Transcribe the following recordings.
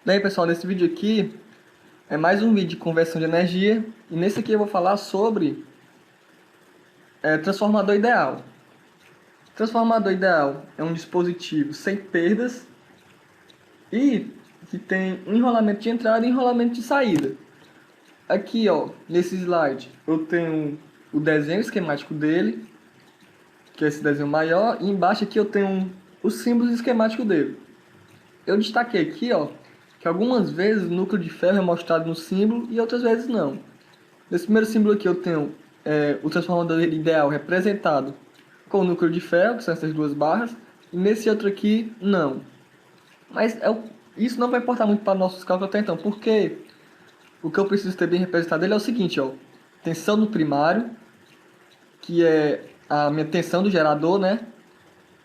Bem, pessoal, nesse vídeo aqui é mais um vídeo de conversão de energia. E nesse aqui eu vou falar sobre transformador ideal. Transformador ideal é um dispositivo sem perdas e que tem um enrolamento de entrada e enrolamento de saída. Aqui, ó, nesse slide, eu tenho o desenho esquemático dele, que é esse desenho maior, e embaixo aqui eu tenho os símbolos esquemáticos dele. Eu destaquei aqui, ó, que algumas vezes o núcleo de ferro é mostrado no símbolo e outras vezes não. Nesse primeiro símbolo aqui eu tenho o transformador ideal representado com o núcleo de ferro, que são essas duas barras, e nesse outro aqui não. Mas isso não vai importar muito para nossos cálculos até então, porque o que eu preciso ter bem representado ele é o seguinte, ó, tensão no primário, que é a minha tensão do gerador, né?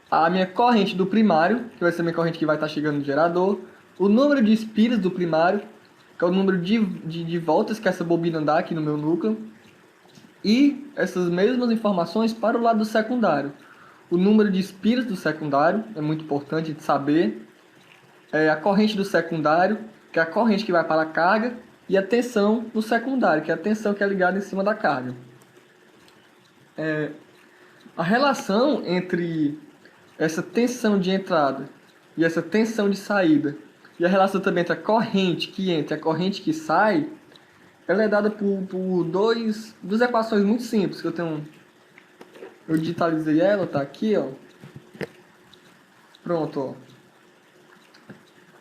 A minha corrente do primário, que vai ser a minha corrente que vai estar chegando no gerador, o número de espiras do primário, que é o número de voltas que essa bobina dá aqui no meu núcleo, e essas mesmas informações para o lado do secundário. O número de espiras do secundário, é muito importante de saber, a corrente do secundário, que é a corrente que vai para a carga, e a tensão do secundário, que é a tensão que é ligada em cima da carga. A relação entre essa tensão de entrada e essa tensão de saída, e a relação também entre a corrente que entra e a corrente que sai, ela é dada por duas equações muito simples, que eu digitalizei ela, tá aqui, ó. Pronto, ó.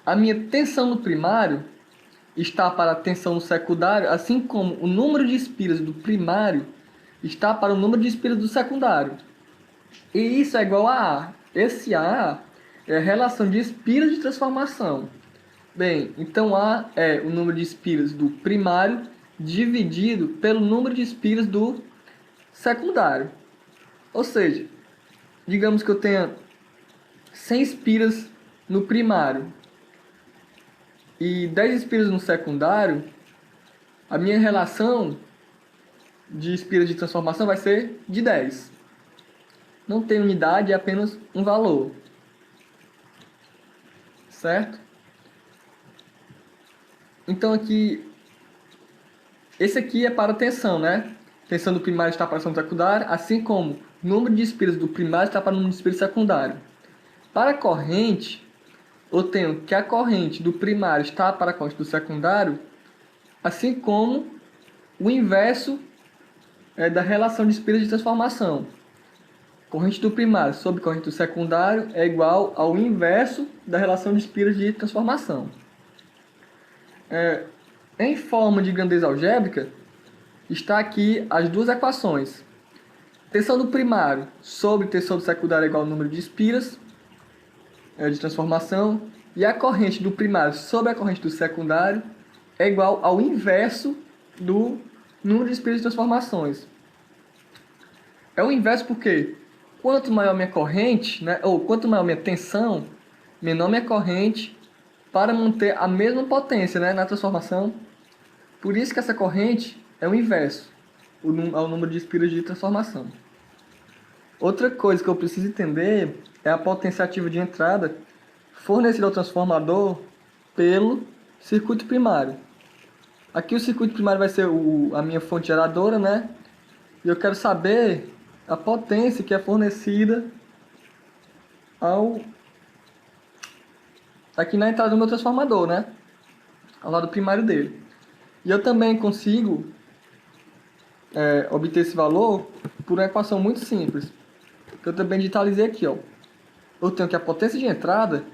A minha tensão no primário está para a tensão no secundário, assim como o número de espiras do primário está para o número de espiras do secundário. E isso é igual a A. Esse A é a relação de espiras de transformação. Bem, então A é o número de espiras do primário dividido pelo número de espiras do secundário. Ou seja, digamos que eu tenha 100 espiras no primário e 10 espiras no secundário, a minha relação de espiras de transformação vai ser de 10. Não tem unidade, é apenas um valor. Certo? Então aqui, esse aqui é para a tensão, né? Tensão do primário está para a tensão secundária, assim como o número de espiras do primário está para o número de espiras secundário. Para a corrente, eu tenho que a corrente do primário está para a corrente do secundário, assim como o inverso da relação de espiras de transformação. Corrente do primário sobre corrente do secundário é igual ao inverso da relação de espiras de transformação. Em forma de grandeza algébrica, está aqui as duas equações. Tensão do primário sobre tensão do secundário é igual ao número de espiras de transformação. E a corrente do primário sobre a corrente do secundário é igual ao inverso do número de espiras de transformações. É o inverso porque quanto maior minha corrente, né, ou quanto maior minha tensão, menor minha corrente para manter a mesma potência, né, na transformação. Por isso que essa corrente é o inverso ao número de espiras de transformação. Outra coisa que eu preciso entender é a potência ativa de entrada fornecida ao transformador pelo circuito primário. Aqui o circuito primário vai ser a minha fonte geradora, né? E eu quero saber a potência que é fornecida aqui na entrada do meu transformador, né? Ao lado primário dele. E eu também consigo obter esse valor por uma equação muito simples, que eu também digitalizei aqui, ó. Eu tenho que a potência de entrada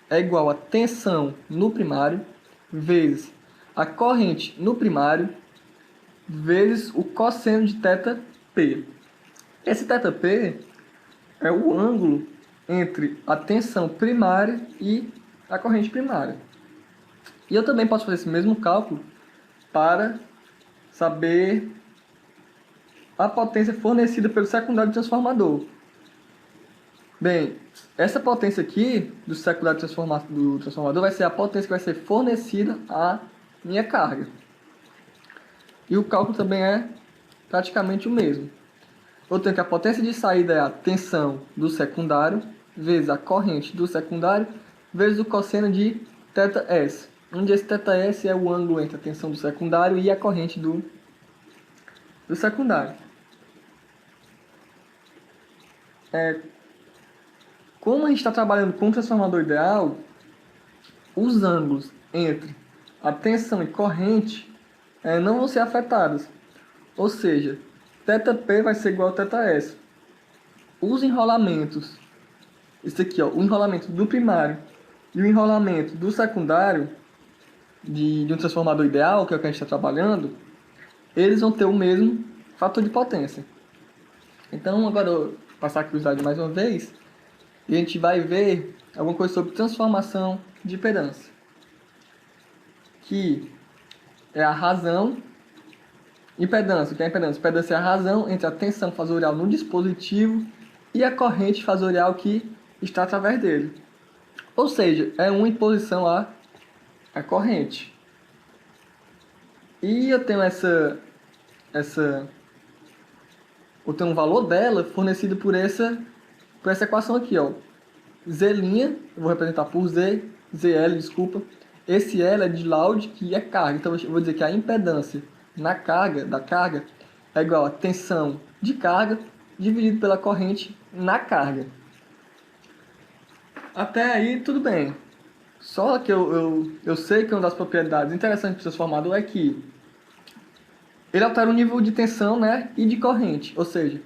é igual a tensão no primário vezes a corrente no primário vezes o cosseno de θP. Esse θP é o ângulo entre a tensão primária e a corrente primária. E eu também posso fazer esse mesmo cálculo para saber a potência fornecida pelo secundário transformador. Bem, essa potência aqui do secundário do transformador vai ser a potência que vai ser fornecida à minha carga. E o cálculo também é praticamente o mesmo. Eu tenho que a potência de saída é a tensão do secundário vezes a corrente do secundário vezes o cosseno de θS. onde esse θS é o ângulo entre a tensão do secundário e a corrente do secundário. Como a gente está trabalhando com o transformador ideal, os ângulos entre a tensão e corrente não vão ser afetados. Ou seja, θP vai ser igual a θS. Os enrolamentos, isso aqui, ó, o enrolamento do primário e o enrolamento do secundário de um transformador ideal, que é o que a gente está trabalhando, eles vão ter o mesmo fator de potência. Então, agora eu vou passar aqui o slide mais uma vez, e a gente vai ver alguma coisa sobre transformação de impedância, que é a razão. Impedância, o que é impedância? Impedância é a razão entre a tensão fasorial no dispositivo e a corrente fasorial que está através dele. Ou seja, é uma imposição à corrente. E eu tenho eu tenho um valor dela fornecido por essa equação aqui, ó. Z', eu vou representar por Z, ZL, desculpa. Esse L é de Laud, que é carga. Então eu vou dizer que a impedância da carga é igual a tensão de carga dividido pela corrente na carga. Até aí tudo bem. Só que eu sei que uma das propriedades interessantes do transformador é que ele altera o nível de tensão, né, e de corrente. Ou seja,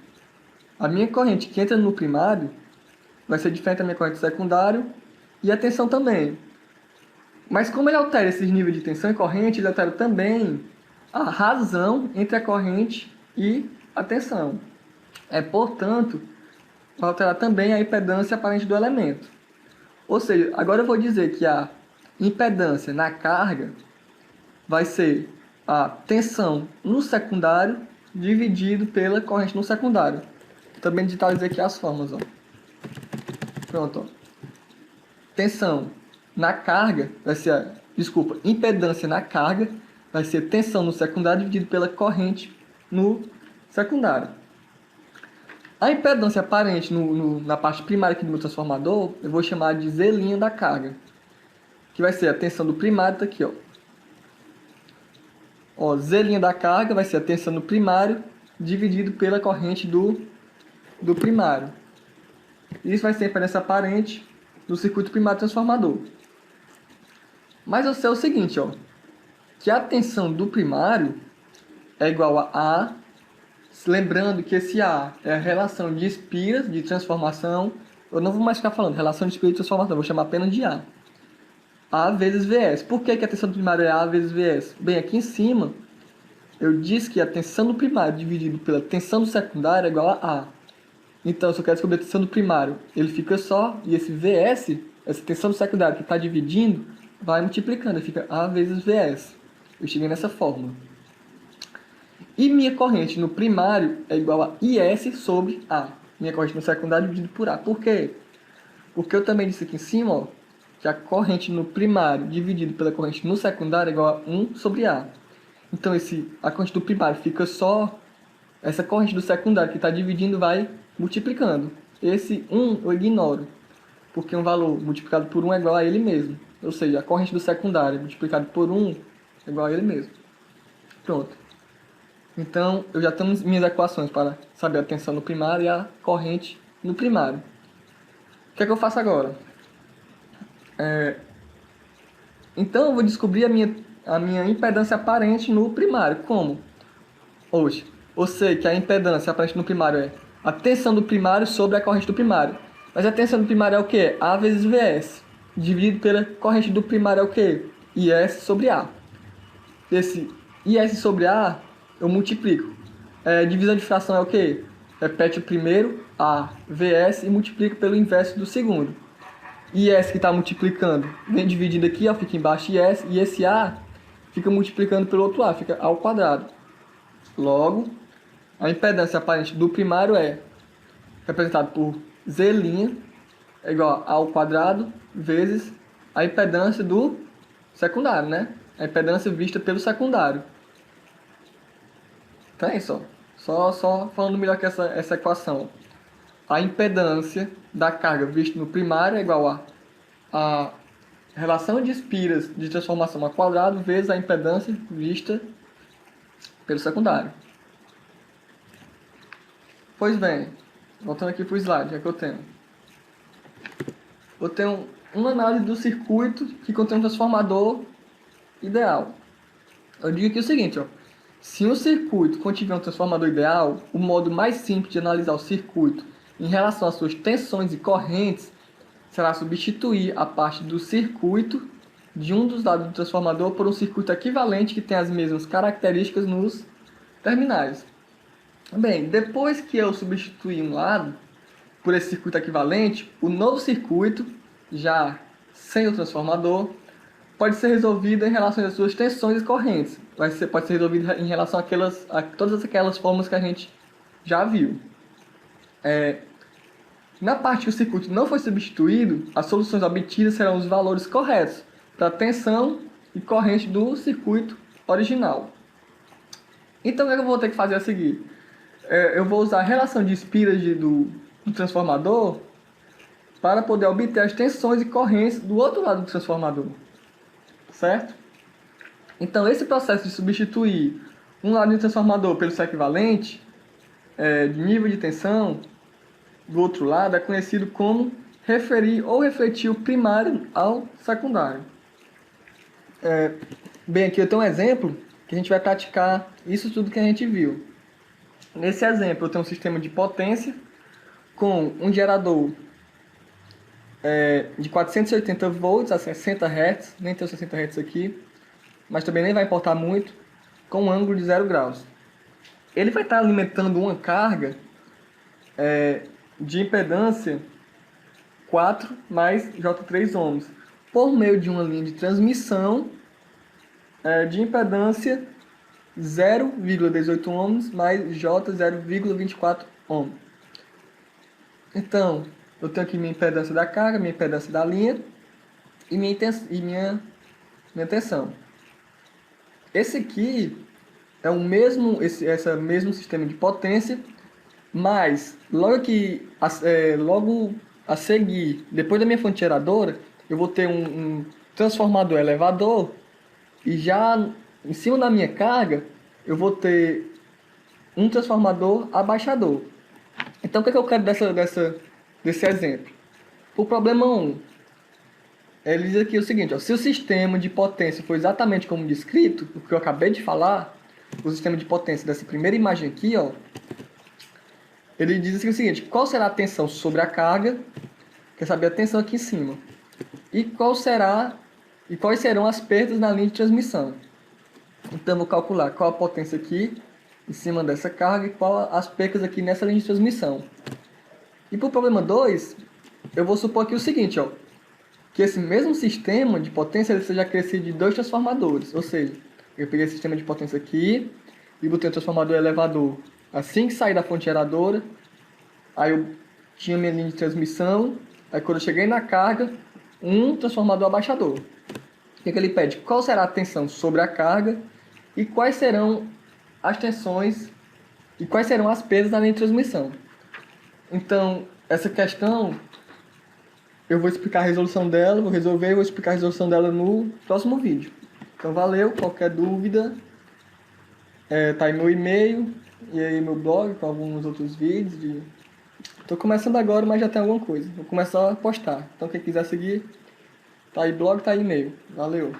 a minha corrente que entra no primário vai ser diferente da minha corrente secundária e a tensão também. Mas como ele altera esses níveis de tensão e corrente, ele altera também a razão entre a corrente e a tensão. Portanto, vai alterar também a impedância aparente do elemento. Ou seja, agora eu vou dizer que a impedância na carga vai ser a tensão no secundário dividido pela corrente no secundário. Também digitalizei aqui as formas, ó. Pronto, ó. Tensão na carga vai ser impedância na carga vai ser tensão no secundário dividido pela corrente no secundário. A impedância aparente na parte primária aqui do meu transformador, eu vou chamar de Z' da carga, que vai ser a tensão do primário, tá aqui, ó. Ó, Z' da carga vai ser a tensão do primário dividido pela corrente do primário. Isso vai ser a impedância aparente do circuito primário transformador. Mas eu sei o seguinte, ó, que a tensão do primário é igual a A, lembrando que esse A é a relação de espiras de transformação. Eu não vou mais ficar falando relação de espiras de transformação, eu vou chamar apenas de A. A vezes Vs. Por que a tensão do primário é A vezes Vs? Bem, aqui em cima eu disse que a tensão do primário dividido pela tensão do secundário é igual a A. Então, se eu quero descobrir a tensão do primário, ele fica só, e esse Vs, essa tensão do secundário que está dividindo, vai multiplicando, fica A vezes Vs. Eu cheguei nessa fórmula. E minha corrente no primário é igual a IS sobre A. Minha corrente no secundário dividido por A. Por quê? Porque eu também disse aqui em cima, ó, que a corrente no primário dividido pela corrente no secundário é igual a 1 sobre A. Então, a corrente do primário fica só, essa corrente do secundário que está dividindo vai multiplicando. Esse 1 eu ignoro, porque um valor multiplicado por 1 é igual a ele mesmo. Ou seja, a corrente do secundário multiplicado por 1 é igual a ele mesmo. Pronto. Então, eu já tenho minhas equações para saber a tensão no primário e a corrente no primário. O que é que eu faço agora? Então, eu vou descobrir a minha impedância aparente no primário. Como? Hoje, eu sei que a impedância aparente no primário é a tensão do primário sobre a corrente do primário. Mas a tensão do primário é o quê? A vezes Vs. Dividido pela corrente do primário é o quê? IS sobre A. Esse IS sobre A, eu multiplico. Divisão de fração é o quê? Repete o primeiro, A, Vs, e multiplica pelo inverso do segundo. IS que está multiplicando, vem dividindo aqui, ó, fica embaixo IS, e esse A fica multiplicando pelo outro A, fica A ao quadrado. Logo, a impedância aparente do primário é representada por Z' é igual a ao quadrado vezes a impedância do secundário, né? A impedância vista pelo secundário. Então é isso, ó. Só falando melhor que essa equação. A impedância da carga vista no primário é igual a relação de espiras de transformação ao quadrado vezes a impedância vista pelo secundário. Pois bem, voltando aqui para o slide, que eu tenho. Eu tenho uma análise do circuito que contém um transformador ideal. Eu digo aqui o seguinte, ó. Se um circuito contiver um transformador ideal, o modo mais simples de analisar o circuito em relação às suas tensões e correntes será substituir a parte do circuito de um dos lados do transformador por um circuito equivalente que tem as mesmas características nos terminais. Bem, depois que eu substituir um lado por esse circuito equivalente, o novo circuito, já sem o transformador, pode ser resolvido em relação às suas tensões e correntes. Pode ser resolvido em relação a todas aquelas formas que a gente já viu. Na parte que o circuito não foi substituído, as soluções obtidas serão os valores corretos para a tensão e corrente do circuito original. Então, o que eu vou ter que fazer a seguir? Eu vou usar a relação de espiras do transformador para poder obter as tensões e correntes do outro lado do transformador. Certo? Então, esse processo de substituir um lado do transformador pelo seu equivalente de nível de tensão do outro lado é conhecido como referir ou refletir o primário ao secundário. Bem, aqui eu tenho um exemplo que a gente vai praticar isso tudo que a gente viu. Nesse exemplo, eu tenho um sistema de potência com um gerador de 480 volts a 60 Hz, nem tem 60 Hz aqui, mas também nem vai importar muito, com um ângulo de 0 graus. Ele vai estar alimentando uma carga de impedância 4 mais J3 ohms, por meio de uma linha de transmissão de impedância 0,18 ohms mais J 0,24 ohms. Então, eu tenho aqui minha impedância da carga, minha impedância da linha e minha tensão. Esse aqui é o mesmo, esse mesmo sistema de potência, mas logo a seguir, depois da minha fonte geradora, eu vou ter um transformador elevador e já em cima da minha carga eu vou ter um transformador abaixador. Então, o que eu quero desse exemplo? O problema 1, ele diz aqui o seguinte, ó, se o sistema de potência for exatamente como descrito, o que eu acabei de falar, o sistema de potência dessa primeira imagem aqui, ó, ele diz aqui o seguinte, qual será a tensão sobre a carga, quer saber a tensão aqui em cima, e quais serão as perdas na linha de transmissão. Então, eu vou calcular qual a potência aqui, em cima dessa carga, e qual as perdas aqui nessa linha de transmissão. E para o problema 2, eu vou supor aqui o seguinte, ó, que esse mesmo sistema de potência ele seja acrescido de 2 transformadores. Ou seja, eu peguei esse sistema de potência aqui e botei um transformador elevador assim que sair da fonte geradora. Aí eu tinha minha linha de transmissão. Aí quando eu cheguei na carga, um transformador abaixador. O que ele pede? Qual será a tensão sobre a carga e quais serão as tensões e quais serão as perdas na linha de transmissão. Então, essa questão, eu vou explicar a resolução dela, vou resolver e vou explicar a resolução dela no próximo vídeo. Então, valeu, qualquer dúvida, tá aí meu e-mail e aí meu blog com alguns outros vídeos. Tô começando agora, mas já tem alguma coisa. Vou começar a postar. Então, quem quiser seguir, tá aí blog, tá aí e-mail. Valeu!